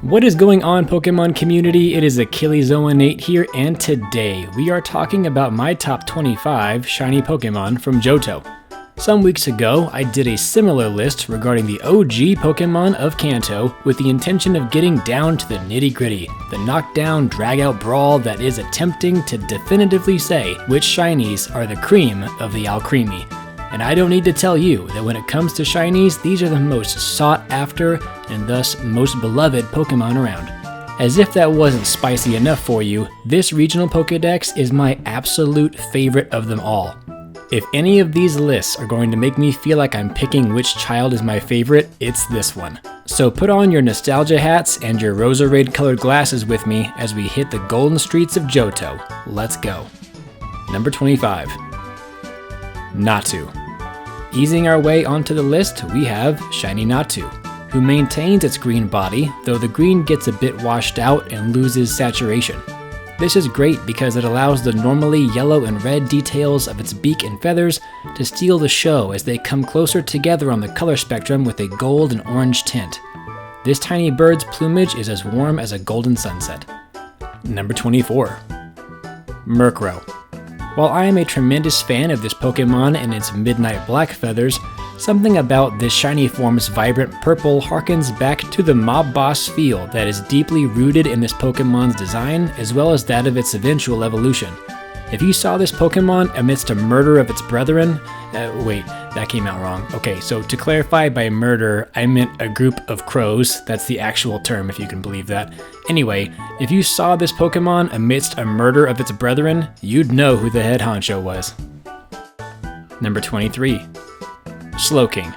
What is going on, Pokemon community? It is Achilles08 here, and today we are talking about my top 25 shiny Pokemon from Johto. Some weeks ago, I did a similar list regarding the OG Pokemon of Kanto with the intention of getting down to the nitty-gritty, the knockdown, drag-out brawl that is attempting to definitively say which shinies are the cream of the Alcremie. And I don't need to tell you that when it comes to shinies, these are the most sought after and thus most beloved Pokemon around. As if that wasn't spicy enough for you, this regional Pokedex is my absolute favorite of them all. If any of these lists are going to make me feel like I'm picking which child is my favorite, it's this one. So put on your nostalgia hats and your Roserade colored glasses with me as we hit the golden streets of Johto. Let's go. Number 25. Natu. Easing our way onto the list, we have Shiny Natu, who maintains its green body, though the green gets a bit washed out and loses saturation. This is great because it allows the normally yellow and red details of its beak and feathers to steal the show as they come closer together on the color spectrum with a gold and orange tint. This tiny bird's plumage is as warm as a golden sunset. Number 24. Murkrow. While I am a tremendous fan of this Pokemon and its midnight black feathers, something about this shiny form's vibrant purple harkens back to the mob boss feel that is deeply rooted in this Pokemon's design as well as that of its eventual evolution. If you saw this Pokemon amidst a murder of its brethren, wait, that came out wrong. Okay, so to clarify, by murder, I meant a group of crows. That's the actual term, if you can believe that. Anyway, if you saw this Pokemon amidst a murder of its brethren, you'd know who the head honcho was. Number 23. Slowking.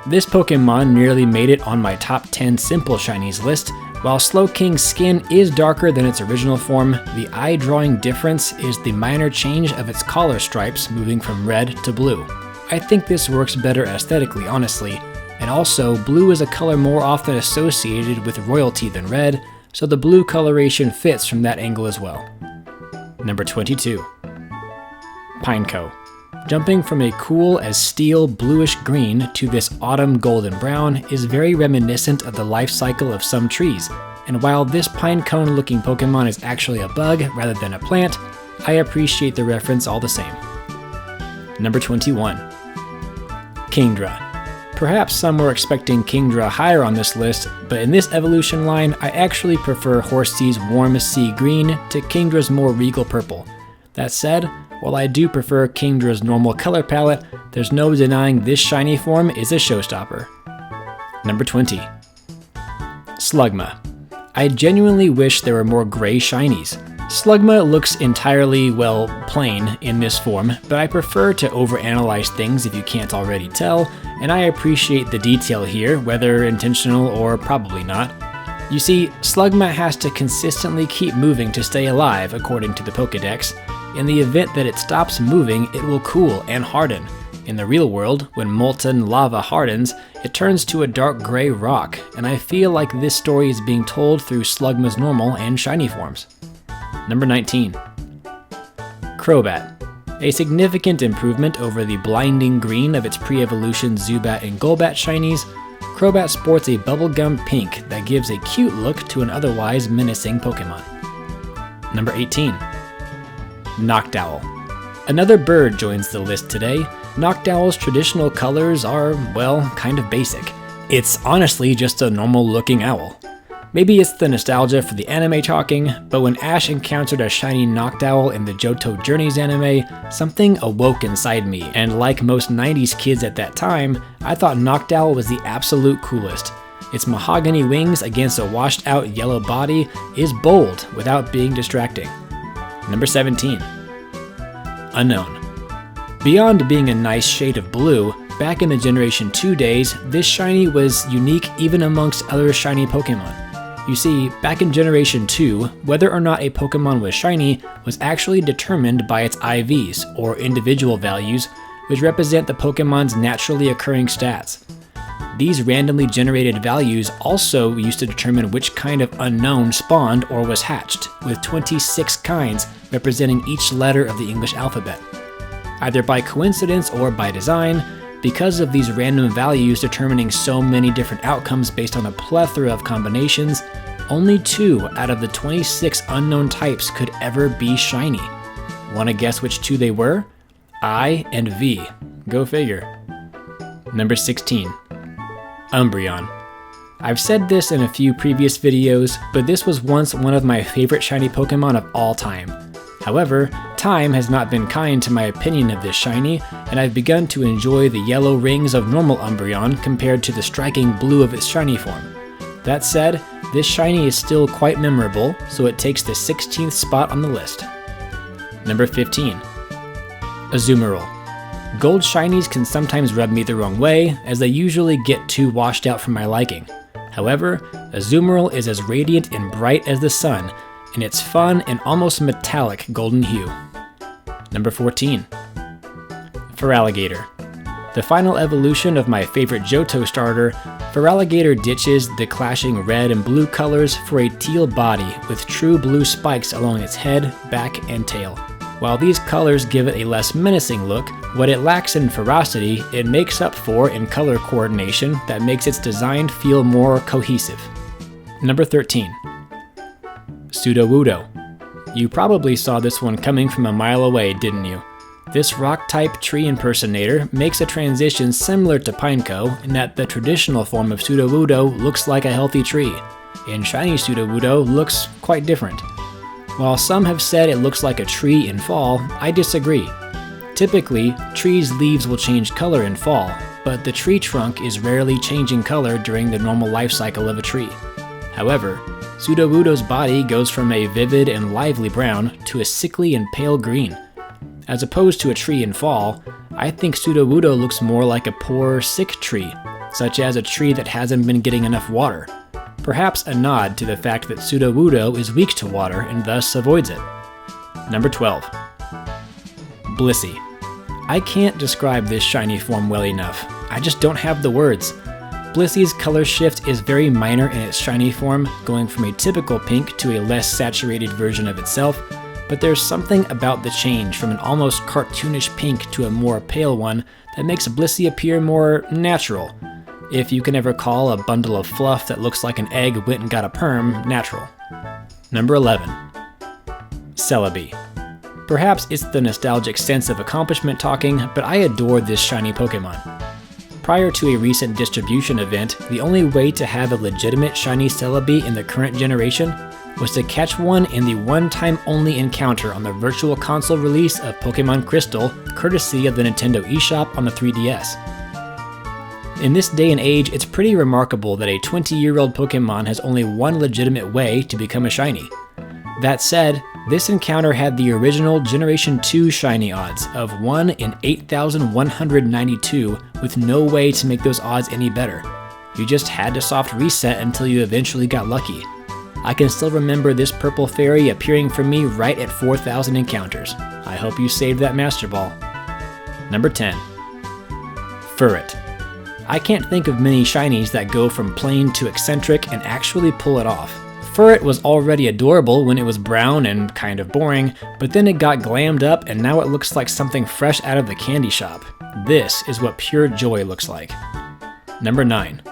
This Pokemon nearly made it on my top 10 simple shinies list. While Slowking's skin is darker than its original form, the eye-drawing difference is the minor change of its collar stripes moving from red to blue. I think this works better aesthetically, honestly, and also blue is a color more often associated with royalty than red, so the blue coloration fits from that angle as well. Number 22. Pineco. Jumping from a cool as steel bluish green to this autumn golden brown is very reminiscent of the life cycle of some trees, and while this pine cone looking Pokemon is actually a bug rather than a plant, I appreciate the reference all the same. Number 21. Kingdra. Perhaps some were expecting Kingdra higher on this list, but in this evolution line, I actually prefer Horsea's warm sea green to Kingdra's more regal purple. That said, while I do prefer Kingdra's normal color palette, there's no denying this shiny form is a showstopper. Number 20. Slugma. I genuinely wish there were more gray shinies. Slugma looks entirely, well, plain in this form, but I prefer to overanalyze things if you can't already tell, and I appreciate the detail here, whether intentional or probably not. You see, Slugma has to consistently keep moving to stay alive, according to the Pokedex. In the event that it stops moving, it will cool and harden. In the real world, when molten lava hardens, it turns to a dark gray rock, and I feel like this story is being told through Slugma's normal and shiny forms. Number 19. Crobat. A significant improvement over the blinding green of its pre-evolution Zubat and Golbat shinies, Crobat sports a bubblegum pink that gives a cute look to an otherwise menacing Pokemon. Number 18. Noctowl. Another bird joins the list today. Noctowl's traditional colors are, well, kind of basic. It's honestly just a normal looking owl. Maybe it's the nostalgia for the anime talking, but when Ash encountered a shiny Noctowl in the Johto Journeys anime, something awoke inside me, and like most 90s kids at that time, I thought Noctowl was the absolute coolest. Its mahogany wings against a washed out yellow body is bold without being distracting. Number 17. Unknown. Beyond being a nice shade of blue, back in the Generation 2 days, this shiny was unique even amongst other shiny Pokemon. You see, back in Generation 2, whether or not a Pokemon was shiny was actually determined by its IVs, or individual values, which represent the Pokemon's naturally occurring stats. These randomly generated values also used to determine which kind of unknown spawned or was hatched, with 26 kinds representing each letter of the English alphabet. Either by coincidence or by design, because of these random values determining so many different outcomes based on a plethora of combinations, only 2 out of the 26 unknown types could ever be shiny. Want to guess which 2 they were? I and V. Go figure. Number 16. Umbreon. I've said this in a few previous videos, but this was once one of my favorite shiny Pokemon of all time. However, time has not been kind to my opinion of this shiny, and I've begun to enjoy the yellow rings of normal Umbreon compared to the striking blue of its shiny form. That said, this shiny is still quite memorable, so it takes the 16th spot on the list. Number 15. Azumarill. Gold shinies can sometimes rub me the wrong way, as they usually get too washed out for my liking. However, Azumarill is as radiant and bright as the sun, in its fun and almost metallic golden hue. Number 14. Feraligatr. The final evolution of my favorite Johto starter, Feraligatr ditches the clashing red and blue colors for a teal body with true blue spikes along its head, back, and tail. While these colors give it a less menacing look, what it lacks in ferocity, it makes up for in color coordination that makes its design feel more cohesive. Number 13. Sudowoodo. You probably saw this one coming from a mile away, didn't you? This rock-type tree impersonator makes a transition similar to Pineco in that the traditional form of Sudowoodo looks like a healthy tree, and shiny Sudowoodo looks quite different. While some have said it looks like a tree in fall, I disagree. Typically, trees' leaves will change color in fall, but the tree trunk is rarely changing color during the normal life cycle of a tree. However, Sudowoodo's body goes from a vivid and lively brown to a sickly and pale green. As opposed to a tree in fall, I think Sudowoodo looks more like a poor, sick tree, such as a tree that hasn't been getting enough water. Perhaps a nod to the fact that Sudowoodo is weak to water and thus avoids it. Number 12. Blissey. I can't describe this shiny form well enough. I just don't have the words. Blissey's color shift is very minor in its shiny form, going from a typical pink to a less saturated version of itself, but there's something about the change from an almost cartoonish pink to a more pale one that makes Blissey appear more natural. If you can ever call a bundle of fluff that looks like an egg went and got a perm natural. Number 11. Celebi. Perhaps it's the nostalgic sense of accomplishment talking, but I adore this shiny Pokemon. Prior to a recent distribution event, the only way to have a legitimate shiny Celebi in the current generation was to catch one in the one-time only encounter on the Virtual Console release of Pokemon Crystal, courtesy of the Nintendo eShop on the 3DS. In this day and age, it's pretty remarkable that a 20-year-old Pokemon has only one legitimate way to become a shiny. That said, this encounter had the original Generation 2 shiny odds of 1 in 8,192 with no way to make those odds any better. You just had to soft reset until you eventually got lucky. I can still remember this purple fairy appearing for me right at 4,000 encounters. I hope you saved that Master Ball. Number 10. Furret. I can't think of many shinies that go from plain to eccentric and actually pull it off. Furret was already adorable when it was brown and kind of boring, but then it got glammed up and now it looks like something fresh out of the candy shop. This is what pure joy looks like. Number 9.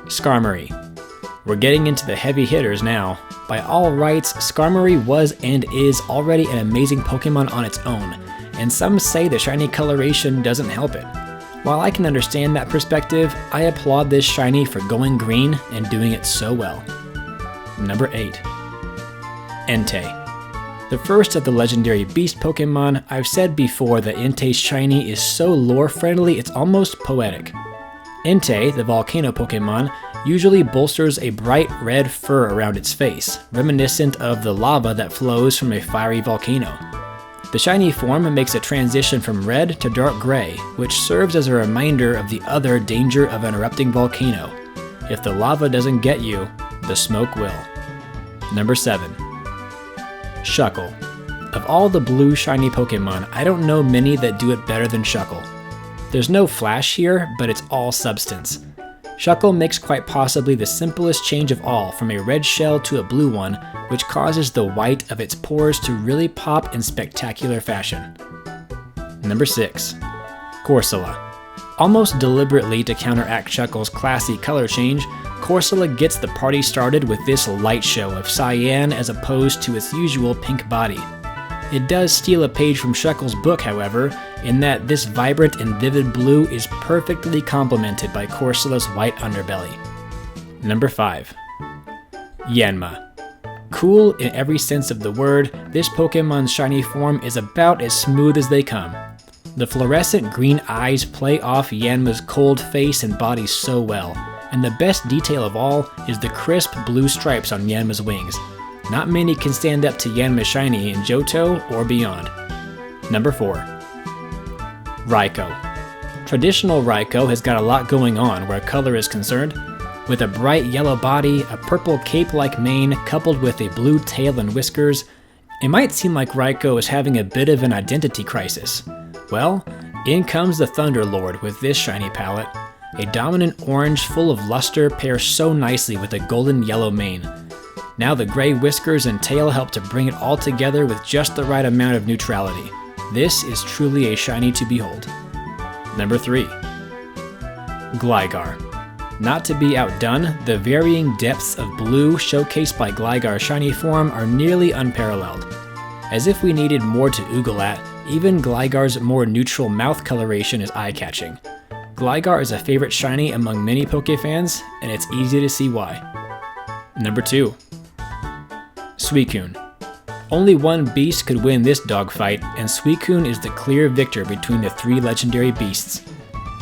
Skarmory. We're getting into the heavy hitters now. By all rights, Skarmory was and is already an amazing Pokemon on its own, and some say the shiny coloration doesn't help it. While I can understand that perspective, I applaud this shiny for going green and doing it so well. Number 8. Entei. The first of the legendary beast Pokemon, I've said before that Entei's shiny is so lore-friendly it's almost poetic. Entei, the volcano Pokemon, usually bolsters a bright red fur around its face, reminiscent of the lava that flows from a fiery volcano. The shiny form makes a transition from red to dark gray, which serves as a reminder of the other danger of an erupting volcano. If the lava doesn't get you, the smoke will. Number 7. Shuckle. Of all the blue shiny Pokemon, I don't know many that do it better than Shuckle. There's no flash here, but it's all substance. Shuckle makes quite possibly the simplest change of all from a red shell to a blue one, which causes the white of its pores to really pop in spectacular fashion. Number 6. Corsola. Almost deliberately to counteract Shuckle's classy color change, Corsola gets the party started with this light show of cyan as opposed to its usual pink body. It does steal a page from Shekel's book, however, in that this vibrant and vivid blue is perfectly complemented by Corsola's white underbelly. Number 5. Yanma. Cool in every sense of the word, this Pokemon's shiny form is about as smooth as they come. The fluorescent green eyes play off Yanma's cold face and body so well, and the best detail of all is the crisp blue stripes on Yanma's wings. Not many can stand up to Yanma's shiny in Johto or beyond. Number 4. Raikou. Traditional Raikou has got a lot going on where color is concerned. With a bright yellow body, a purple cape-like mane, coupled with a blue tail and whiskers, it might seem like Raikou is having a bit of an identity crisis. Well, in comes the Thunder Lord with this shiny palette. A dominant orange full of luster pairs so nicely with a golden yellow mane. Now the gray whiskers and tail help to bring it all together with just the right amount of neutrality. This is truly a shiny to behold. Number 3. Gligar. Not to be outdone, the varying depths of blue showcased by Gligar's shiny form are nearly unparalleled. As if we needed more to oogle at, even Gligar's more neutral mouth coloration is eye-catching. Gligar is a favorite shiny among many Poke fans, and it's easy to see why. Number 2. Suicune. Only one beast could win this dogfight, and Suicune is the clear victor between the 3 legendary beasts.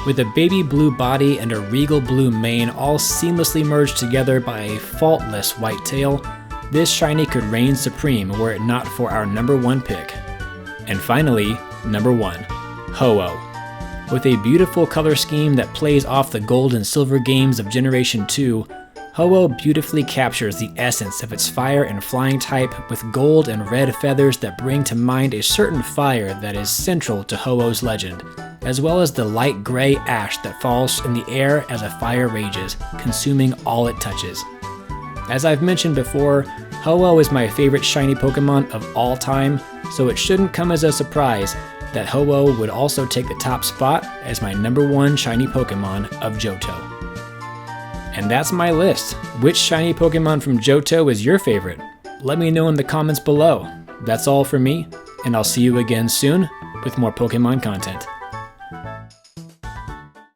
With a baby blue body and a regal blue mane all seamlessly merged together by a faultless white tail, this shiny could reign supreme were it not for our number 1 pick. And finally, number 1. Ho-Oh. With a beautiful color scheme that plays off the gold and silver games of Generation 2, Ho-Oh beautifully captures the essence of its fire and flying type with gold and red feathers that bring to mind a certain fire that is central to Ho-Oh's legend, as well as the light gray ash that falls in the air as a fire rages, consuming all it touches. As I've mentioned before, Ho-Oh is my favorite shiny Pokemon of all time, so it shouldn't come as a surprise that Ho-Oh would also take the top spot as my number 1 shiny Pokemon of Johto. And that's my list. Which shiny Pokemon from Johto is your favorite? Let me know in the comments below. That's all for me, and I'll see you again soon with more Pokemon content.